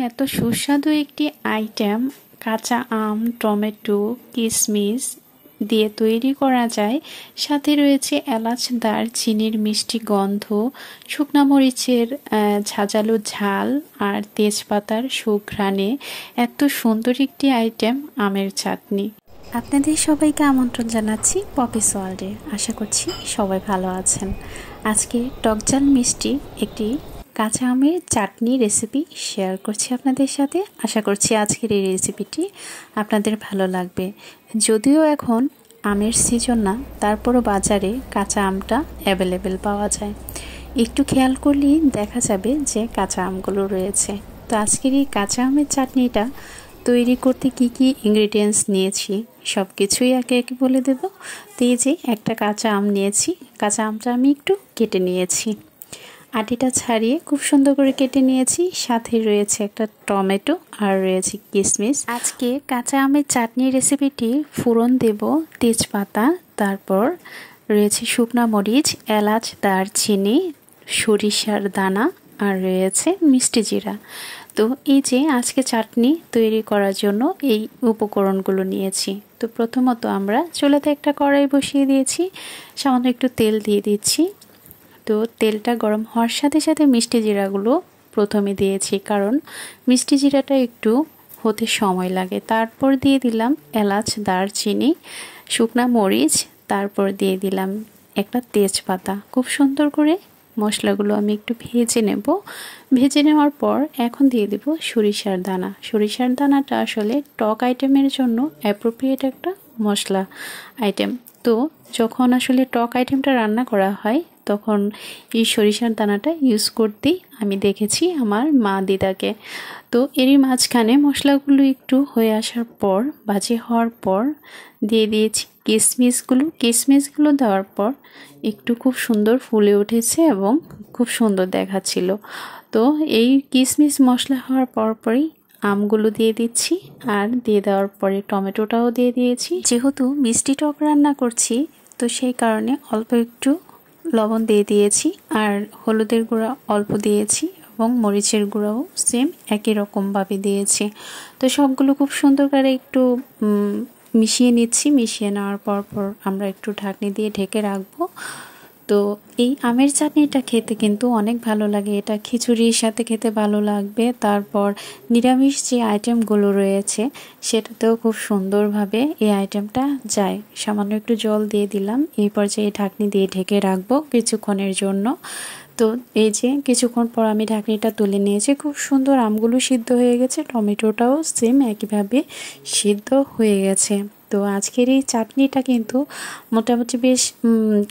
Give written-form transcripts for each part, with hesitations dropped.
এত সুস্বাদু একটি আইটেম কাঁচা আম, টমেটো, কিশমিশ দিয়ে তৈরি করা যায়। সাথে রয়েছে এলাচ, দারচিনির মিষ্টি গন্ধ, শুকনা মরিচের ঝাঁঝালো ঝাল আর তেজপাতার সুঘ্রাণে এত সুন্দর একটি আইটেম আমের চাটনি। আপনাদের সবাইকে আমন্ত্রণ জানাচ্ছি পপিস ওয়ার্ল্ডে। আশা করছি সবাই ভালো আছেন। আজকে টকঝাল মিষ্টি একটি কাঁচা আমের চাটনি রেসিপি শেয়ার করছি আপনাদের সাথে। আশা করছি আজকের এই রেসিপিটি আপনাদের ভালো লাগবে। যদিও এখন আমের সিজন না, তারপরও বাজারে কাঁচা আমটা অ্যাভেলেবেল পাওয়া যায়। একটু খেয়াল করলেই দেখা যাবে যে কাঁচা আমগুলো রয়েছে। তো আজকের এই কাঁচা আমের চাটনিটা তৈরি করতে কি কি ইনগ্রেডিয়েন্টস নিয়েছি সব কিছুই একে একে বলে দেব। তো এই যে একটা কাঁচা আম নিয়েছি, কাঁচা আমটা আমি একটু কেটে নিয়েছি, আটিটা ছাড়িয়ে খুব সুন্দর করে কেটে নিয়েছি। সাথে রয়েছে একটা টমেটো আর রয়েছে কিশমিশ। আজকে কাঁচা আমের চাটনি রেসিপিটি ফোড়ন দেব তেজপাতা, তারপর রয়েছে শুকনা মরিচ, এলাচ, দারচিনি, সরিষার দানা আর রয়েছে মিষ্টি জিরা। তো এই যে আজকে চাটনি তৈরি করার জন্য এই উপকরণগুলো নিয়েছি। তো প্রথমত আমরা চুলাতে একটা কড়াই বসিয়ে দিয়েছি, সামান্য একটু তেল দিয়ে দিচ্ছি। তো তেলটা গরম হওয়ার সাথে সাথে মিষ্টি জিরাগুলো প্রথমে দিয়েছি, কারণ মিষ্টি জিরাটা একটু হতে সময় লাগে। তারপর দিয়ে দিলাম এলাচ, দারচিনি, শুকনা মরিচ, তারপর দিয়ে দিলাম একটা তেজপাতা। খুব সুন্দর করে মশলাগুলো আমি একটু ভেজে নেব। ভেজে নেওয়ার পর এখন দিয়ে দেব সরিষার দানা। সরিষার দানাটা আসলে টক আইটেমের জন্য অ্যাপ্রোপ্রিয়েট একটা মশলা আইটেম। তো যখন আসলে টক আইটেমটা রান্না করা হয় তখন এই সরিষার দানাটা ইউজ করতেই আমি দেখেছি আমার মা দিদাকে। তো এরই মাঝখানে মশলাগুলো একটু হয়ে আসার পর, ভাজি হওয়ার পর দিয়ে দিয়েছি কিশমিশগুলো দেওয়ার পর একটু খুব সুন্দর ফুলে উঠেছে এবং খুব সুন্দর দেখাচ্ছিল। তো এই কিশমিশ মশলা হওয়ার পরই আমগুলো দিয়ে দিচ্ছি, আর দিয়ে দেওয়ার পরে টমেটোটাও দিয়ে দিয়েছি। যেহেতু মিষ্টি টক রান্না করছি তো সেই কারণে অল্প একটু লবণ দিয়ে দিয়েছি, আর হলুদের গুঁড়া অল্প দিয়েছি এবং মরিচের গুঁড়াও সেম একই রকমভাবে দিয়েছি। তো সবগুলো খুব সুন্দর করে একটু মিশিয়ে নিচ্ছি। মিশিয়ে নেওয়ার পর আমরা একটু ঢাকনি দিয়ে ঢেকে রাখবো। তো এই আমের চাটনিটা খেতে কিন্তু অনেক ভালো লাগে। এটা খিচুড়ির সাথে খেতে ভালো লাগবে। তারপর নিরামিষ যে আইটেমগুলো রয়েছে সেটাতেও খুব সুন্দরভাবে এই আইটেমটা যায়। সামান্য একটু জল দিয়ে দিলাম। এই পর্যায়ে ঢাকনি দিয়ে ঢেকে রাখবো কিছুক্ষণের জন্য। তো এই যে কিছুক্ষণ পর আমি ঢাকনিটা তুলে নিয়েছি। খুব সুন্দর আমগুলো সিদ্ধ হয়ে গেছে, টমেটোটাও সেম একইভাবে সিদ্ধ হয়ে গেছে। তো আজকের এই চাটনিটা কিন্তু মোটামুটি বেশ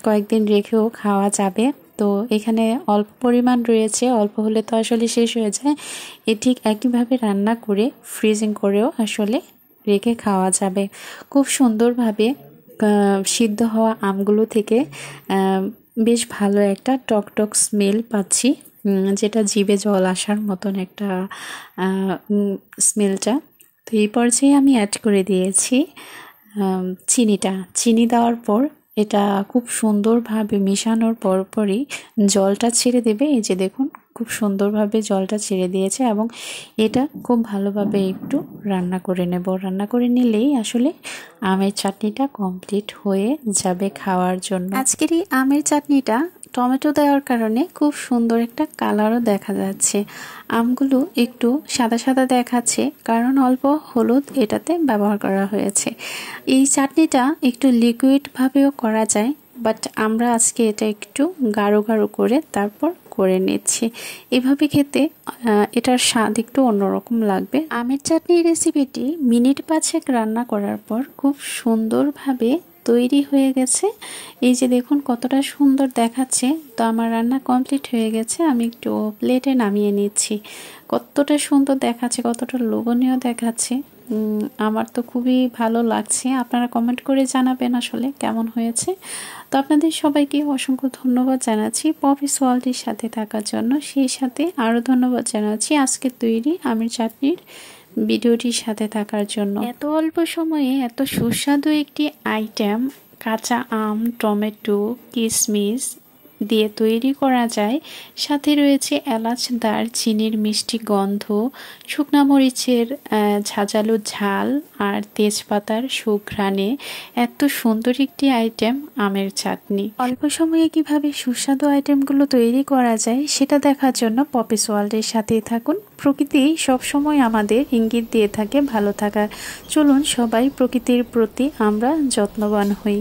কয়েকদিন রেখেও খাওয়া যাবে। তো এখানে অল্প পরিমাণ রয়েছে, অল্প হলে তো আসলে শেষ হয়ে যায়। ঠিক একইভাবে রান্না করে ফ্রিজিং করেও আসলে রেখে খাওয়া যাবে। খুব সুন্দরভাবে সিদ্ধ হওয়া আমগুলো থেকে বেশ ভালো একটা টক স্মেল পাচ্ছি, যেটা জিভে জল আসার মতন একটা স্মেলটা। তো এই পর্যায়ে আমি অ্যাড করে দিয়েছি চিনি দেওয়ার পর এটা খুব সুন্দরভাবে মেশানোর পরই জলটা ছেড়ে দেবে। এই যে দেখুন খুব সুন্দরভাবে জলটা ছেড়ে দিয়েছে এবং এটা খুব ভালোভাবে একটু রান্না করে নেব। রান্না করে নিলেই আসলে আমের চাটনিটা কমপ্লিট হয়ে যাবে খাওয়ার জন্য। আজকের এই আমের চাটনিটা টমেটো দেওয়ার কারণে খুব সুন্দর একটা কালারও দেখা যাচ্ছে। আমগুলো একটু সাদা সাদা দেখাচ্ছে কারণ অল্প হলুদ এটাতে ব্যবহার করা হয়েছে। এই চাটনিটা একটু লিকুইডভাবেও করা যায়, বাট আমরা আজকে এটা একটু গাঢ় করে তারপর করে নিচ্ছি। এভাবে খেতে এটার স্বাদ একটু অন্যরকম লাগবে। আমের চাটনির রেসিপিটি মিনিট 5 রান্না করার পর খুব সুন্দরভাবে তৈরি হয়ে গেছে। এই যে দেখুন কতটা সুন্দর দেখাচ্ছে। তো আমার রান্না কমপ্লিট হয়ে গেছে, আমি একটু প্লেটে নামিয়ে নিচ্ছি। কতটা সুন্দর দেখাচ্ছে, কতটা লোভনীয় দেখাচ্ছে। আমার তো খুবই ভালো লাগছে। আপনারা কমেন্ট করে জানাবেন আসলে কেমন হয়েছে। তো আপনাদের সবাইকে অসংখ্য ধন্যবাদ জানাচ্ছি পপিস ওয়ার্ল্ডের সাথে থাকার জন্য। সেই সাথে আরও ধন্যবাদ জানাচ্ছি আজকে তৈরি আমের চাটনির ভিডিওটির সাথে থাকার জন্য। এত অল্প সময়ে এত সুস্বাদু একটি আইটেম কাঁচা আম, টমেটো, কিশমিশ দিয়ে তৈরি করা যায়। সাথে রয়েছে এলাচ দারচিনির মিষ্টি গন্ধ, শুকনা মরিচের ঝাঁঝালো ঝাল আর তেজপাতার সুঘ্রাণে এত সুন্দর একটি আইটেম আমের চাটনি। অল্প সময়ে কিভাবে সুস্বাদু আইটেমগুলো তৈরি করা যায় সেটা দেখার জন্য পপিস ওয়ার্ল্ডের সাথেই থাকুন। প্রকৃতি সবসময় আমাদের ইঙ্গিত দিয়ে থাকে ভালো থাকার। চলুন সবাই প্রকৃতির প্রতি আমরা যত্নবান হই।